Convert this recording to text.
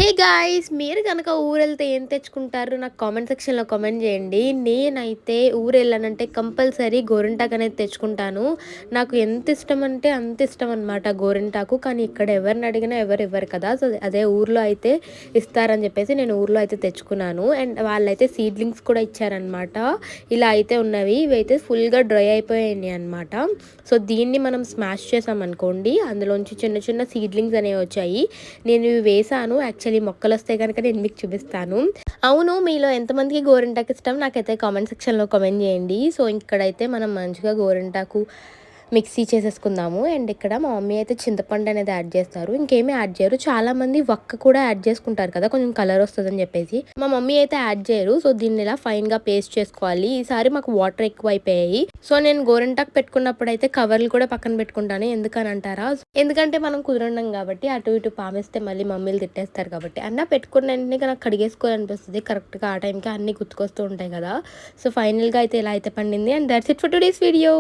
Hey guys, మీరు కనుక ఊరెళ్తే ఏం తెచ్చుకుంటారు? నాకు కామెంట్ సెక్షన్లో కామెంట్ చేయండి. నేనైతే ఊరెళ్ళానంటే కంపల్సరీ గోరింటాకు అనేది తెచ్చుకుంటాను. నాకు ఎంత ఇష్టం అంటే అంత ఇష్టం అనమాట గోరింటాకు. కానీ ఇక్కడ ఎవరిని అడిగినా ఎవరు ఇవ్వరు కదా. సో అదే ఊర్లో అయితే ఇస్తారని చెప్పేసి నేను ఊర్లో అయితే తెచ్చుకున్నాను. అండ్ వాళ్ళైతే సీడ్లింగ్స్ కూడా ఇచ్చారనమాట. ఇలా అయితే ఉన్నవి, ఇవైతే ఫుల్గా డ్రై అయిపోయాయి అనమాట. సో దీన్ని మనం స్మాష్ చేసామనుకోండి, అందులోంచి చిన్న చిన్న సీడ్లింగ్స్ అనేవి వచ్చాయి. నేను ఇవి వేసాను. యాక్చువల్లీ మొక్కలు వస్తే కనుక నేను మీకు చూపిస్తాను. అవును, మీలో ఎంతమందికి గోరింటాకు ఇష్టం నాకైతే కామెంట్ సెక్షన్లో కామెంట్ చేయండి. సో ఇక్కడైతే మనం మంచిగా గోరింటాకు మిక్సీ చేసేసుకుందాము. అండ్ ఇక్కడ మా మమ్మీ అయితే చింతపండు అనేది యాడ్ చేస్తారు, ఇంకేమీ యాడ్ చేయరు. చాలామంది వక్క కూడా యాడ్ చేసుకుంటారు కదా, కొంచెం కలర్ వస్తుందని చెప్పేసి. మా మమ్మీ అయితే యాడ్ చేయరు. సో దీన్ని ఇలా ఫైన్గా పేస్ట్ చేసుకోవాలి. ఈసారి మాకు వాటర్ ఎక్కువ అయిపోయాయి. సో నేను గోరింటాకు పెట్టుకున్నప్పుడు అయితే కవర్లు కూడా పక్కన పెట్టుకుంటాను. ఎందుకని అంటారా? ఎందుకంటే మనం కుదరండం కాబట్టి అటు ఇటు పామేస్తే మళ్ళీ మమ్మీలు తిట్టేస్తారు కాబట్టి. అన్న పెట్టుకున్న వెంటనే నాకు కడిగేసుకోవాలనిపిస్తుంది. కరెక్ట్గా ఆ టైంకి అన్నీ గుర్తుకొస్తూ ఉంటాయి కదా. సో ఫైనల్గా అయితే ఇలా అయితే పండింది. And that's it for today's video.